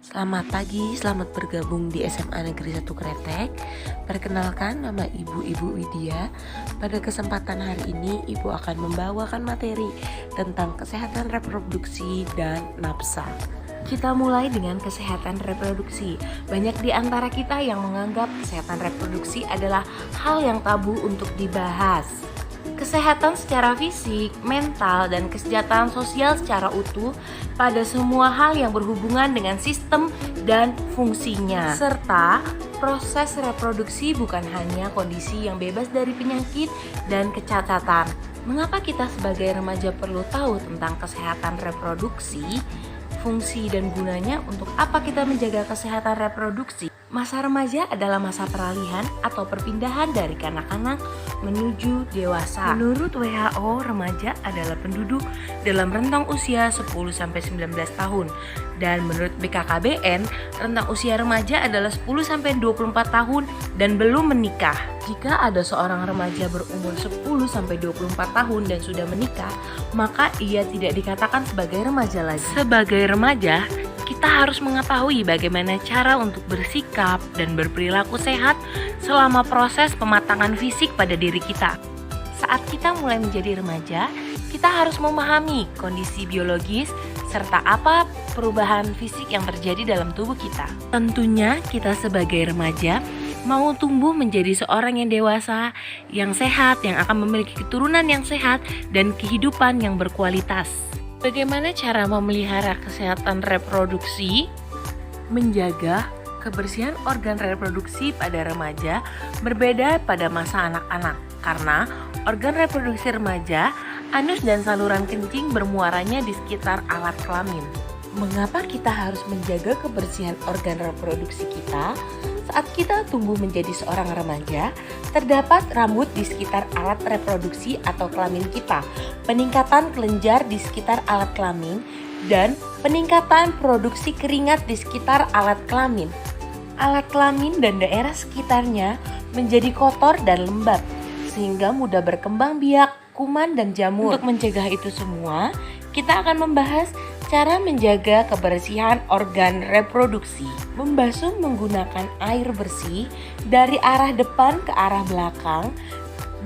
Selamat pagi, selamat bergabung di SMA Negeri 1 Kretek. Perkenalkan, nama Ibu Widya. Pada kesempatan hari ini, Ibu akan membawakan materi tentang kesehatan reproduksi dan nafsa. Kita mulai dengan kesehatan reproduksi. Banyak di antara kita yang menganggap kesehatan reproduksi adalah hal yang tabu untuk dibahas. Kesehatan secara fisik, mental, dan kesejahteraan sosial secara utuh pada semua hal yang berhubungan dengan sistem dan fungsinya. Serta proses reproduksi bukan hanya kondisi yang bebas dari penyakit dan kecacatan. Mengapa kita sebagai remaja perlu tahu tentang kesehatan reproduksi? Fungsi dan gunanya untuk apa kita menjaga kesehatan reproduksi? Masa remaja adalah masa peralihan atau perpindahan dari kanak-kanak menuju dewasa. Menurut WHO, remaja adalah penduduk dalam rentang usia 10-19 tahun. Dan menurut BKKBN, rentang usia remaja adalah 10-24 tahun dan belum menikah. Jika ada seorang remaja berumur 10-24 tahun dan sudah menikah, maka ia tidak dikatakan sebagai remaja lagi. Sebagai remaja, kita harus mengetahui bagaimana cara untuk bersikap dan berperilaku sehat selama proses pematangan fisik pada diri kita. Saat kita mulai menjadi remaja, kita harus memahami kondisi biologis serta apa perubahan fisik yang terjadi dalam tubuh kita. Tentunya kita sebagai remaja mau tumbuh menjadi seorang yang dewasa, yang sehat, yang akan memiliki keturunan yang sehat dan kehidupan yang berkualitas. Bagaimana cara memelihara kesehatan reproduksi? Menjaga kebersihan organ reproduksi pada remaja berbeda pada masa anak-anak, karena organ reproduksi remaja, anus dan saluran kencing bermuaranya di sekitar alat kelamin. Mengapa kita harus menjaga kebersihan organ reproduksi kita? Saat kita tumbuh menjadi seorang remaja, terdapat rambut di sekitar alat reproduksi atau kelamin kita, peningkatan kelenjar di sekitar alat kelamin, dan peningkatan produksi keringat di sekitar alat kelamin. Alat kelamin dan daerah sekitarnya menjadi kotor dan lembab, sehingga mudah berkembang biak, kuman, dan jamur. Untuk mencegah itu semua, kita akan membahas cara menjaga kebersihan organ reproduksi. Membasuh menggunakan air bersih dari arah depan ke arah belakang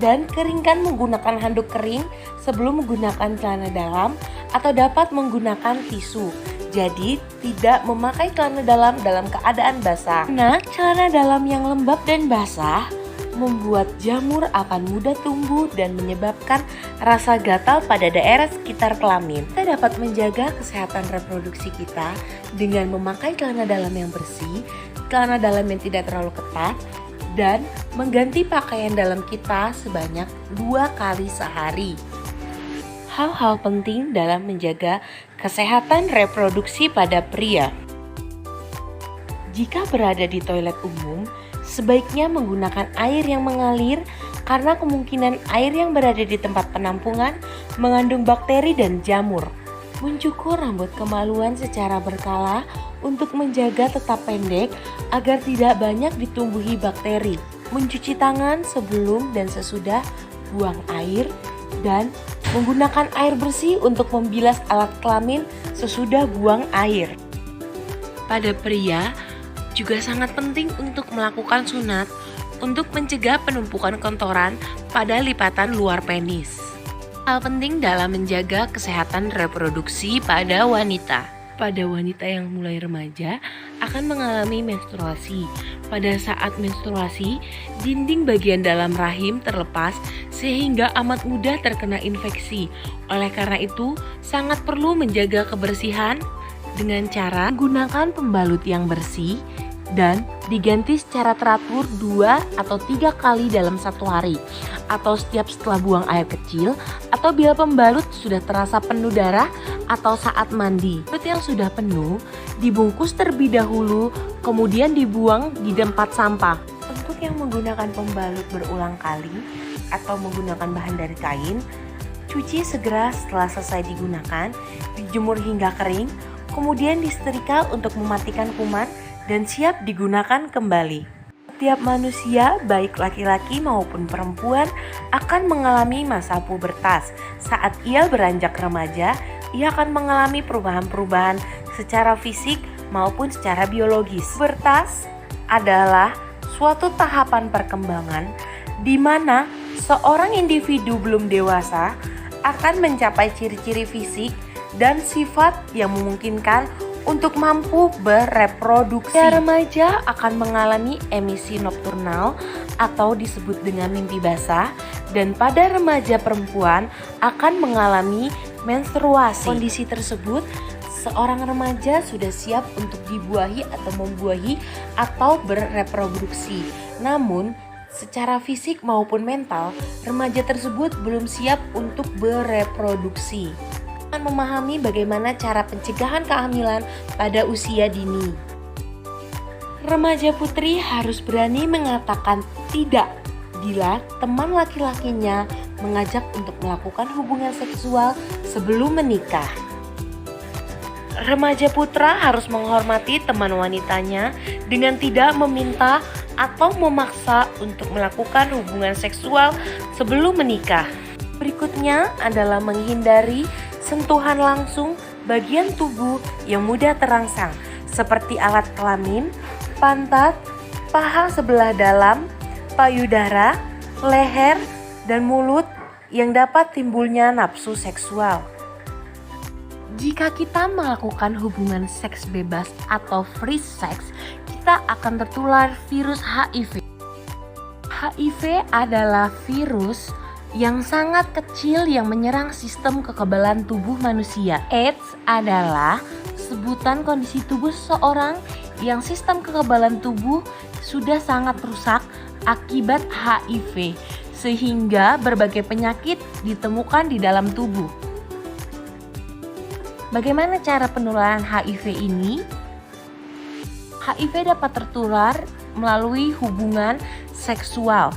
dan keringkan menggunakan handuk kering sebelum menggunakan celana dalam atau dapat menggunakan tisu. Jadi tidak memakai celana dalam keadaan basah. Nah, celana dalam yang lembab dan basah membuat jamur akan mudah tumbuh dan menyebabkan rasa gatal pada daerah sekitar kelamin. Kita dapat menjaga kesehatan reproduksi kita dengan memakai celana dalam yang bersih, celana dalam yang tidak terlalu ketat, dan mengganti pakaian dalam kita sebanyak 2 kali sehari. Hal-hal penting dalam menjaga kesehatan reproduksi pada pria. Jika berada di toilet umum, sebaiknya menggunakan air yang mengalir karena kemungkinan air yang berada di tempat penampungan mengandung bakteri dan jamur. Mencukur rambut kemaluan secara berkala untuk menjaga tetap pendek agar tidak banyak ditumbuhi bakteri. Mencuci tangan sebelum dan sesudah buang air dan menggunakan air bersih untuk membilas alat kelamin sesudah buang air. Pada pria, juga sangat penting untuk melakukan sunat untuk mencegah penumpukan kotoran pada lipatan luar penis. Hal penting dalam menjaga kesehatan reproduksi pada wanita. Pada wanita yang mulai remaja akan mengalami menstruasi. Pada saat menstruasi, dinding bagian dalam rahim terlepas sehingga amat mudah terkena infeksi. Oleh karena itu, sangat perlu menjaga kebersihan dengan cara menggunakan pembalut yang bersih dan diganti secara teratur 2 atau 3 kali dalam 1 hari, atau setiap setelah buang air kecil, atau bila pembalut sudah terasa penuh darah atau saat mandi. Pembalut yang sudah penuh dibungkus terlebih dahulu, kemudian dibuang di tempat sampah. Untuk yang menggunakan pembalut berulang kali atau menggunakan bahan dari kain, cuci segera setelah selesai digunakan, dijemur hingga kering, kemudian disetrika untuk mematikan kuman dan siap digunakan kembali. Setiap manusia, baik laki-laki maupun perempuan, akan mengalami masa pubertas. Saat ia beranjak remaja, ia akan mengalami perubahan-perubahan secara fisik maupun secara biologis. Pubertas adalah suatu tahapan perkembangan di mana seorang individu belum dewasa akan mencapai ciri-ciri fisik dan sifat yang memungkinkan untuk mampu bereproduksi. Remaja akan mengalami emisi nokturnal atau disebut dengan mimpi basah, dan pada remaja perempuan akan mengalami menstruasi. Kondisi tersebut, seorang remaja sudah siap untuk dibuahi atau membuahi atau bereproduksi. Namun, secara fisik maupun mental, remaja tersebut belum siap untuk bereproduksi. Memahami bagaimana cara pencegahan kehamilan pada usia dini. Remaja putri harus berani mengatakan tidak bila teman laki-lakinya mengajak untuk melakukan hubungan seksual sebelum menikah. Remaja putra harus menghormati teman wanitanya dengan tidak meminta atau memaksa untuk melakukan hubungan seksual sebelum menikah. Berikutnya adalah menghindari sentuhan langsung bagian tubuh yang mudah terangsang seperti alat kelamin, pantat, paha sebelah dalam, payudara, leher, dan mulut yang dapat timbulnya nafsu seksual. Jika kita melakukan hubungan seks bebas atau free sex, kita akan tertular virus HIV. HIV adalah virus yang sangat kecil yang menyerang sistem kekebalan tubuh manusia. AIDS adalah sebutan kondisi tubuh seseorang yang sistem kekebalan tubuh sudah sangat rusak akibat HIV, sehingga berbagai penyakit ditemukan di dalam tubuh. Bagaimana cara penularan HIV ini? HIV dapat tertular melalui hubungan seksual,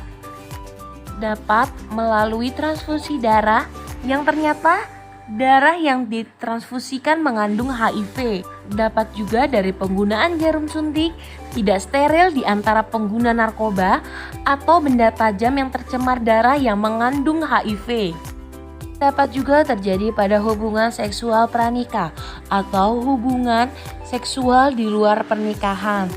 dapat melalui transfusi darah yang ternyata darah yang ditransfusikan mengandung HIV, dapat juga dari penggunaan jarum suntik tidak steril di antara pengguna narkoba atau benda tajam yang tercemar darah yang mengandung HIV. Dapat juga terjadi pada hubungan seksual pranikah atau hubungan seksual di luar pernikahan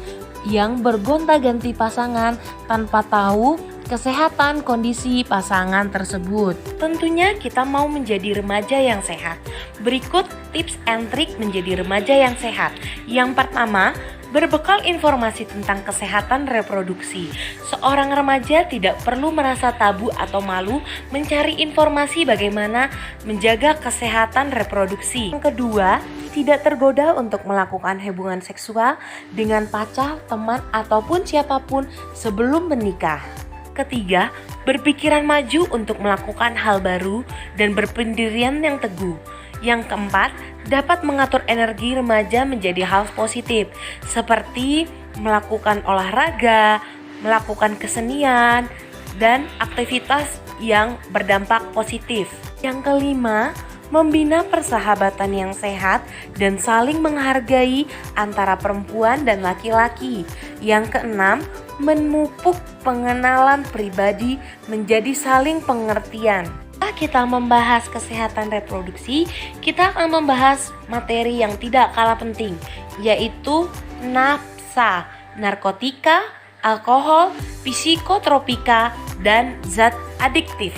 yang bergonta-ganti pasangan tanpa tahu kesehatan kondisi pasangan tersebut. Tentunya kita mau menjadi remaja yang sehat. Berikut tips and trik menjadi remaja yang sehat. Yang pertama, berbekal informasi tentang kesehatan reproduksi. Seorang remaja tidak perlu merasa tabu atau malu mencari informasi bagaimana menjaga kesehatan reproduksi. Yang kedua, tidak tergoda untuk melakukan hubungan seksual dengan pacar, teman, ataupun siapapun sebelum menikah. Ketiga, berpikiran maju untuk melakukan hal baru dan berpendirian yang teguh. Yang keempat, dapat mengatur energi remaja menjadi hal positif, seperti melakukan olahraga, melakukan kesenian, dan aktivitas yang berdampak positif. Yang kelima, membina persahabatan yang sehat dan saling menghargai antara perempuan dan laki-laki. Yang keenam, memupuk pengenalan pribadi menjadi saling pengertian. Setelah kita membahas kesehatan reproduksi, kita akan membahas materi yang tidak kalah penting, yaitu nafsa, narkotika, alkohol, psikotropika, dan zat adiktif.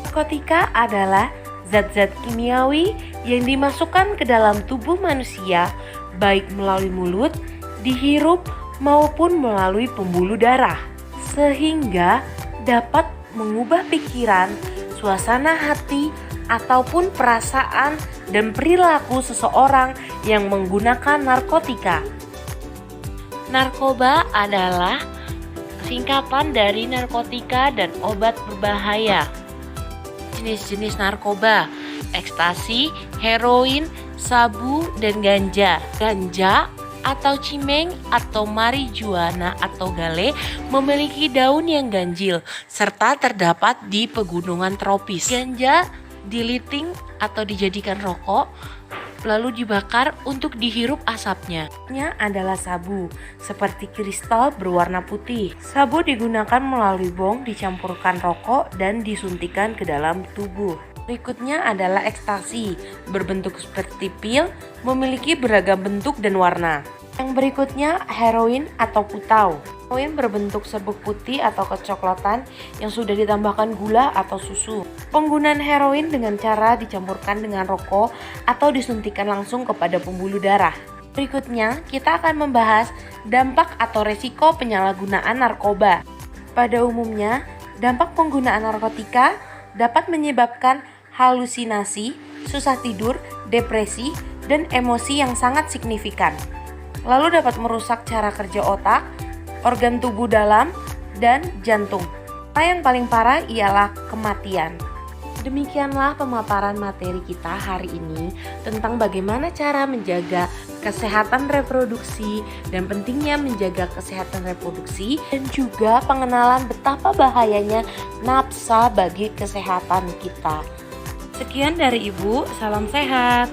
Narkotika adalah zat-zat kimiawi yang dimasukkan ke dalam tubuh manusia, baik melalui mulut, dihirup, maupun melalui pembuluh darah, sehingga dapat mengubah pikiran, suasana hati, ataupun perasaan dan perilaku seseorang yang menggunakan narkotika. Narkoba adalah singkatan dari narkotika dan obat berbahaya. Jenis-jenis narkoba: ekstasi, heroin, sabu, dan ganja. Ganja atau cimeng atau marijuana atau gale memiliki daun yang ganjil serta terdapat di pegunungan tropis. Ganja diliting atau dijadikan rokok lalu dibakar untuk dihirup asapnya. Ini adalah sabu, seperti kristal berwarna putih. Sabu digunakan melalui bong, dicampurkan rokok dan disuntikan ke dalam tubuh. Berikutnya adalah ekstasi, berbentuk seperti pil, memiliki beragam bentuk dan warna. Yang berikutnya, heroin atau putau. Heroin berbentuk serbuk putih atau kecoklatan yang sudah ditambahkan gula atau susu. Penggunaan heroin dengan cara dicampurkan dengan rokok atau disuntikkan langsung kepada pembuluh darah. Berikutnya, kita akan membahas dampak atau resiko penyalahgunaan narkoba. Pada umumnya, dampak penggunaan narkotika dapat menyebabkan halusinasi, susah tidur, depresi, dan emosi yang sangat signifikan. Lalu dapat merusak cara kerja otak, organ tubuh dalam, dan jantung. Yang paling parah ialah kematian. Demikianlah pemaparan materi kita hari ini tentang bagaimana cara menjaga kesehatan reproduksi dan pentingnya menjaga kesehatan reproduksi, dan juga pengenalan betapa bahayanya nafsa bagi kesehatan kita. Sekian dari Ibu, salam sehat.